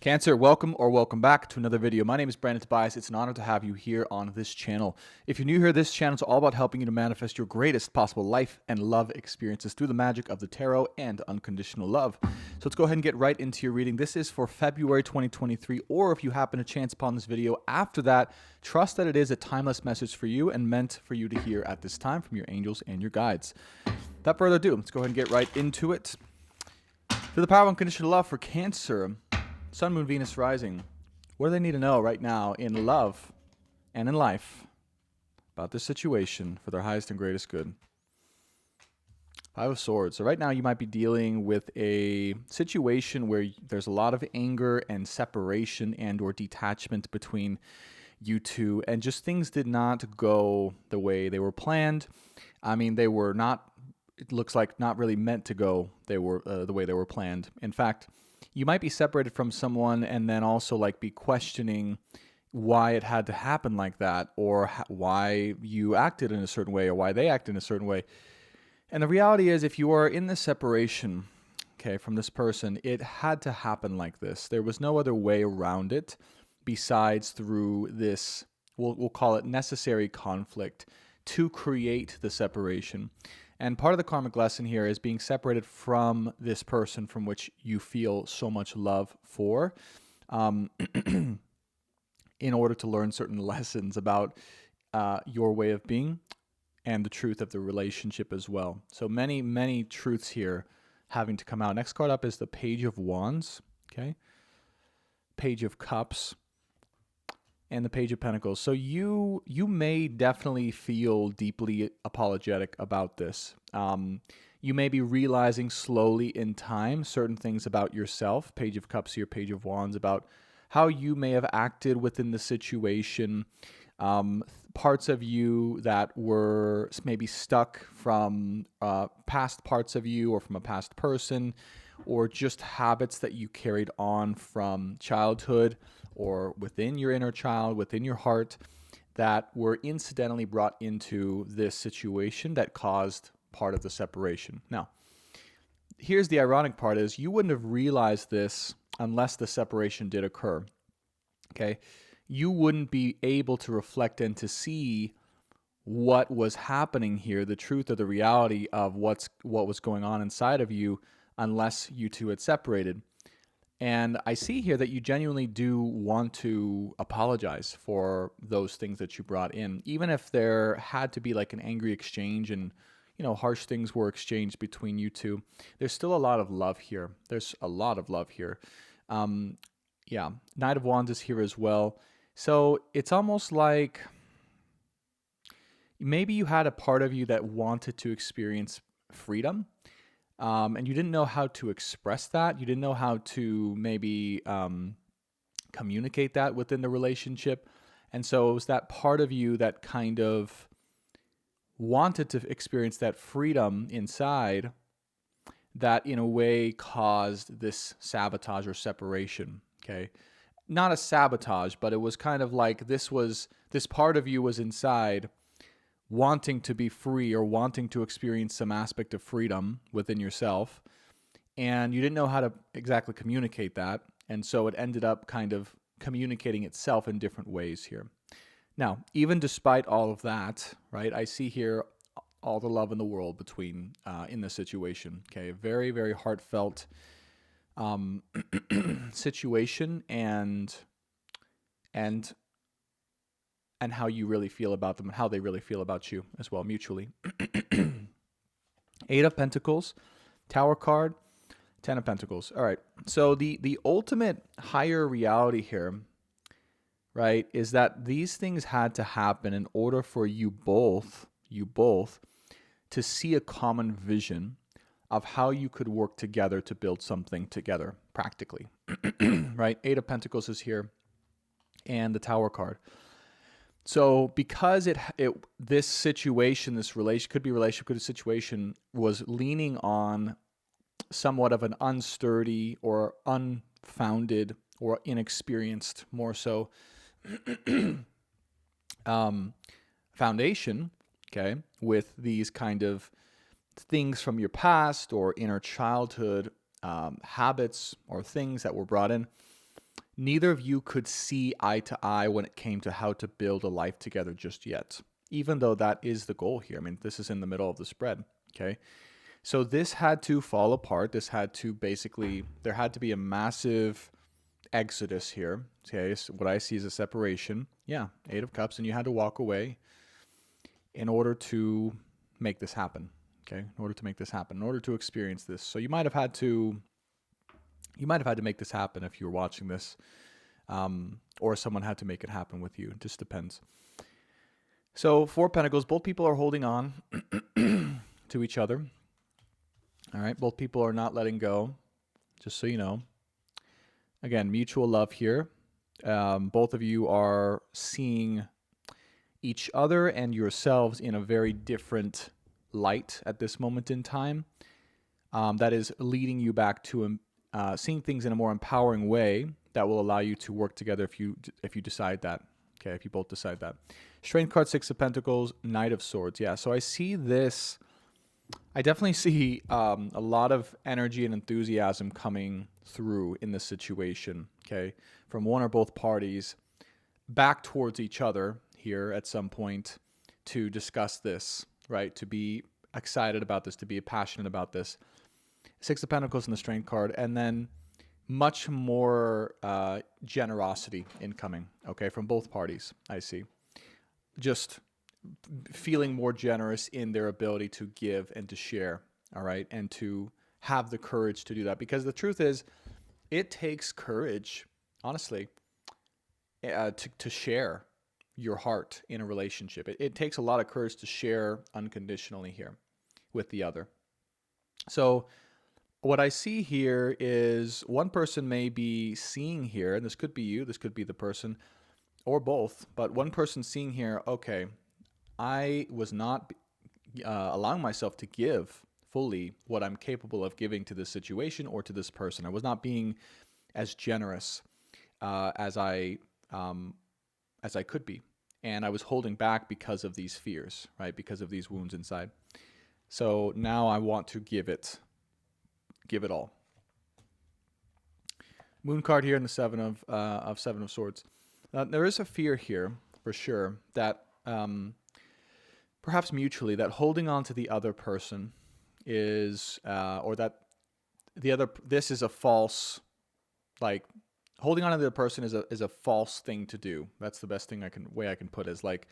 Cancer, welcome or welcome back to another video. My name is Brandon Tobias. It's an honor to have you here on this channel. If you're new here, this channel is all about helping you to manifest your greatest possible life and love experiences through the magic of the tarot and unconditional love. So let's go ahead and get right into your reading. This is for February 2023, or if you happen to chance upon this video after that, trust that it is a timeless message for you and meant for you to hear at this time from your angels and your guides. Without further ado, let's go ahead and get right into it. Through the power of unconditional love for Cancer, Sun, Moon, Venus, Rising. What do they need to know right now in love and in life about this situation for their highest and greatest good? Five of Swords. So right now you might be dealing with a situation where there's a lot of anger and separation and or detachment between you two, and just things did not go the way they were planned. I mean, they were not, it looks like, not really meant to go the way they were planned. In fact, you might be separated from someone and then also like be questioning why it had to happen like that, or why you acted in a certain way, or why they acted in a certain way. And the reality is, if you are in this separation, okay, from this person, it had to happen like this. There was no other way around it besides through this, we'll call it necessary conflict to create the separation. And part of the karmic lesson here is being separated from this person from which you feel so much love for, in order to learn certain lessons about your way of being and the truth of the relationship as well. So many, many truths here having to come out. Next card up is the Page of Wands, okay? Page of Cups, and the Page of Pentacles. So you may definitely feel deeply apologetic about this. You may be realizing slowly in time certain things about yourself. Page of Cups here, Page of Wands, about how you may have acted within the situation. Parts of you that were maybe stuck from past parts of you or from a past person, or just habits that you carried on from childhood or within your inner child, within your heart, that were incidentally brought into this situation that caused part of the separation. Now, here's the ironic part is you wouldn't have realized this unless the separation did occur, okay? You wouldn't be able to reflect and to see what was happening here, the truth of the reality of what was going on inside of you, unless you two had separated. And I see here that you genuinely do want to apologize for those things that you brought in, even if there had to be like an angry exchange and, you know, harsh things were exchanged between you two. There's still a lot of love here. There's a lot of love here. Yeah, Knight of Wands is here as well. So it's almost like maybe you had a part of you that wanted to experience freedom, and you didn't know how to express that. You didn't know how to maybe communicate that within the relationship. And so it was that part of you that kind of wanted to experience that freedom inside that in a way caused this sabotage or separation, okay? Not a sabotage, but it was kind of like this part of you was inside wanting to be free or wanting to experience some aspect of freedom within yourself, and you didn't know how to exactly communicate that, and so it ended up kind of communicating itself in different ways here. Now, even despite all of that, right, I see here all the love in the world between in this situation, okay? Very, very heartfelt situation, and how you really feel about them and how they really feel about you as well, mutually. Eight of Pentacles, Tower card, Ten of Pentacles. All right, so the ultimate higher reality here, right, is that these things had to happen in order for you both to see a common vision of how you could work together to build something together, practically. Right? Eight of Pentacles is here, and the Tower card. So because this situation, this relationship, could be relationship, could be situation, was leaning on somewhat of an unsturdy or unfounded or inexperienced, more so, foundation, okay, with these kind of things from your past or inner childhood habits or things that were brought in, neither of you could see eye to eye when it came to how to build a life together just yet, even though that is the goal here. I mean, this is in the middle of the spread, okay? So this had to fall apart. This had to basically, there had to be a massive exodus here. Okay, so what I see is a separation. Yeah, Eight of Cups, and you had to walk away in order to make this happen. Okay, in order to make this happen, in order to experience this. So you might have had to make this happen if you were watching this, or someone had to make it happen with you. It just depends. So Four of Pentacles, both people are holding on to each other. All right, both people are not letting go, just so you know. Again, mutual love here. Both of you are seeing each other and yourselves in a very different light at this moment in time. That is leading you back to seeing things in a more empowering way that will allow you to work together if you decide that. Okay, if you both decide that. Strength card, Six of Pentacles, Knight of Swords. Yeah, so I see this. I definitely see a lot of energy and enthusiasm coming through in this situation, okay, from one or both parties back towards each other here at some point to discuss this, right, to be excited about this, to be passionate about this. Six of Pentacles and the Strength card, and then much more generosity incoming, okay, from both parties, I see. Just feeling more generous in their ability to give and to share, all right, and to have the courage to do that. Because the truth is, it takes courage, honestly, to share your heart in a relationship. It takes a lot of courage to share unconditionally here with the other. So what I see here is one person may be seeing here, and this could be you, this could be the person, or both, but one person seeing here, okay, I was not allowing myself to give fully what I'm capable of giving to this situation or to this person. I was not being as generous as I could be, and I was holding back because of these fears, right? Because of these wounds inside. So now I want to give it all. Moon card here in the Seven of Swords. There is a fear here for sure that. Perhaps mutually, that holding on to the other person is, or that this is a false, like, holding on to the other person is a false thing to do. That's the best way I can put it, is like,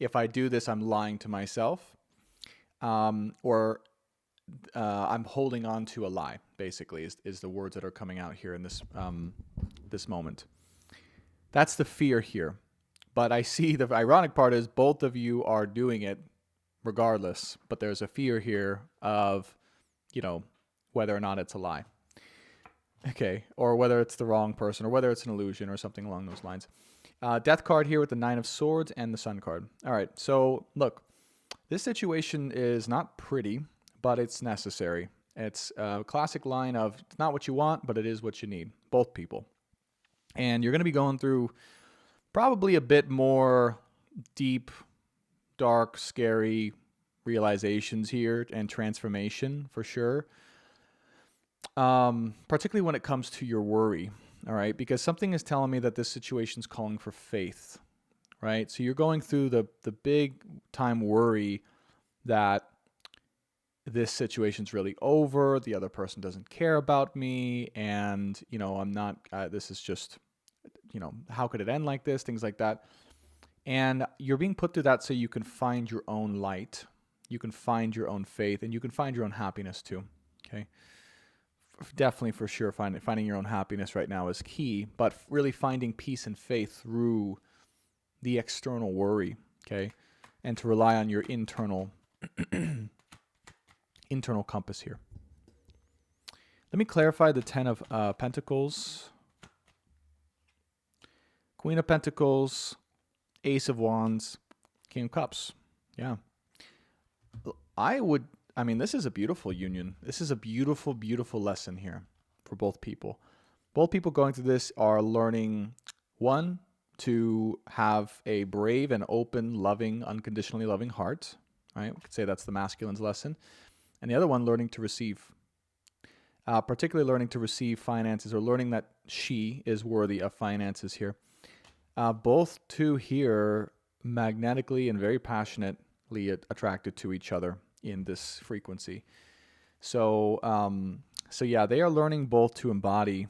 if I do this, I'm lying to myself, or I'm holding on to a lie, basically, is the words that are coming out here in this moment. That's the fear here. But I see the ironic part is both of you are doing it regardless, but there's a fear here of, whether or not it's a lie. Okay, or whether it's the wrong person, or whether it's an illusion or something along those lines. Death card here with the Nine of Swords and the Sun card. All right, so look, this situation is not pretty, but it's necessary. It's a classic line of, it's not what you want, but it is what you need, both people. And you're going to be going through probably a bit more deep, dark, scary realizations here and transformation for sure. Particularly when it comes to your worry, all right? Because something is telling me that this situation's calling for faith, right? So you're going through the big time worry that this situation's really over, the other person doesn't care about me, and, I'm not, this is just, how could it end like this? Things like that. And you're being put through that so you can find your own light, you can find your own faith, and you can find your own happiness too, okay? Definitely, for sure, finding your own happiness right now is key, but really finding peace and faith through the external worry, okay? And to rely on your internal compass here. Let me clarify the Ten of Pentacles. Queen of Pentacles, Ace of Wands, King of Cups. Yeah. This is a beautiful union. This is a beautiful, beautiful lesson here for both people. Both people going through this are learning, one, to have a brave and open, loving, unconditionally loving heart. Right? We could say that's the masculine's lesson. And the other one, learning to receive. particularly learning to receive finances or learning that she is worthy of finances here. Both two here magnetically and very passionately attracted to each other in this frequency. So, so yeah, they are learning both to embody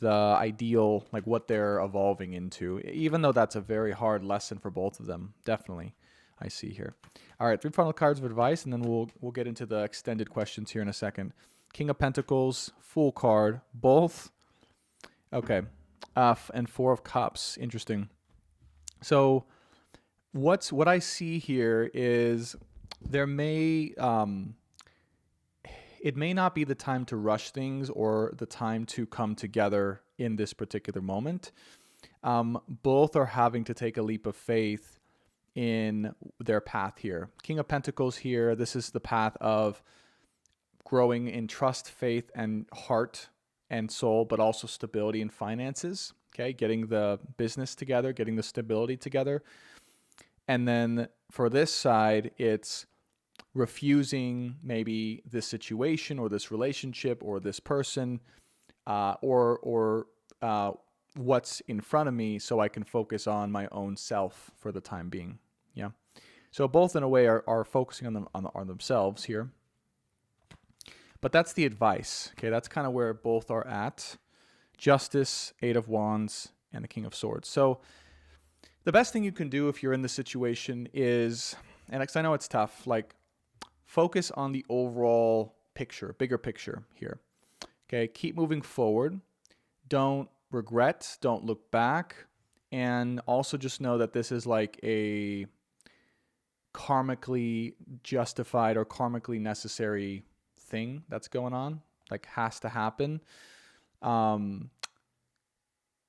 the ideal, like what they're evolving into, even though that's a very hard lesson for both of them. Definitely, I see here. All right, 3 final cards of advice, and then we'll get into the extended questions here in a second. King of Pentacles, Fool card, both. Okay, and 4 of Cups. Interesting. So, what I see here is there may it may not be the time to rush things or the time to come together in this particular moment. Both are having to take a leap of faith in their path here. King of Pentacles here, this is the path of growing in trust, faith, and heart and soul, but also stability and finances. Okay, getting the business together, getting the stability together. And then for this side, it's refusing maybe this situation or this relationship or this person or what's in front of me so I can focus on my own self for the time being. Yeah. So both in a way are focusing on themselves here. But that's the advice. Okay, that's kind of where both are at. Justice, 8 of Wands, and the King of Swords. So the best thing you can do if you're in this situation is, and I know it's tough, like focus on the overall picture, bigger picture here. Okay, keep moving forward. Don't regret, don't look back. And also just know that this is like a karmically justified or karmically necessary thing that's going on, like has to happen. And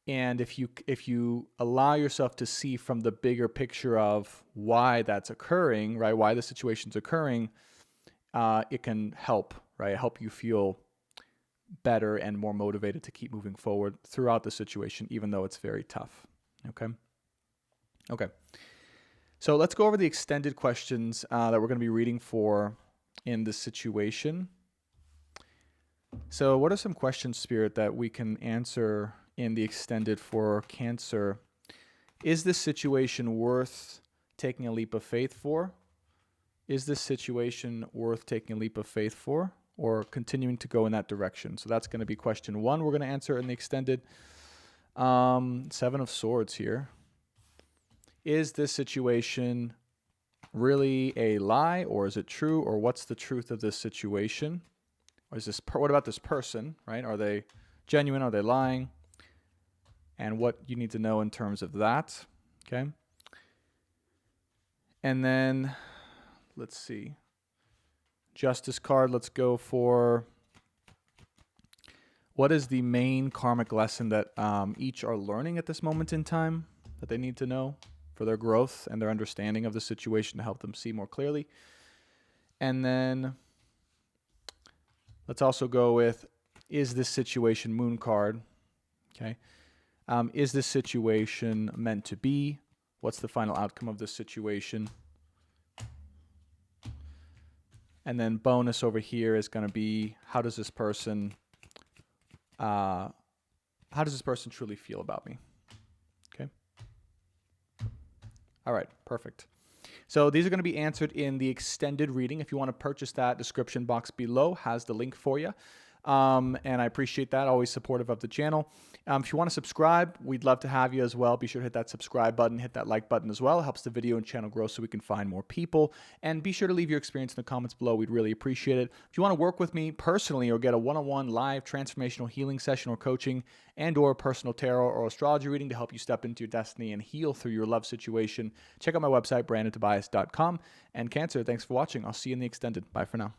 if you allow yourself to see from the bigger picture of why that's occurring, right? Why the situation's occurring, it can help, right? Help you feel better and more motivated to keep moving forward throughout the situation, even though it's very tough. Okay. Okay. So let's go over the extended questions that we're going to be reading for in this situation. So what are some questions, Spirit, that we can answer in the extended for Cancer? Is this situation worth taking a leap of faith for? Is this situation worth taking a leap of faith for, or continuing to go in that direction? So that's going to be question 1 we're going to answer in the extended. 7 of Swords here. Is this situation really a lie, or is it true, or what's the truth of this situation? Or is this what about this person, right? Are they genuine? Are they lying? And what you need to know in terms of that, okay? And then, let's see. Justice card, let's go for what is the main karmic lesson that each are learning at this moment in time that they need to know for their growth and their understanding of the situation to help them see more clearly. And then let's also go with, is this situation, Moon card, okay? Is this situation meant to be? What's the final outcome of this situation? And then bonus over here is going to be, how does this person truly feel about me? Okay. All right, perfect. So these are going to be answered in the extended reading. If you want to purchase that, description box below has the link for you. And I appreciate that. Always supportive of the channel. If you want to subscribe, we'd love to have you as well. Be sure to hit that subscribe button, hit that like button as well. It helps the video and channel grow so we can find more people. And be sure to leave your experience in the comments below. We'd really appreciate it. If you want to work with me personally or get a one-on-one live transformational healing session or coaching and or personal tarot or astrology reading to help you step into your destiny and heal through your love situation, check out my website, brandontobias.com. And Cancer, thanks for watching. I'll see you in the extended. Bye for now.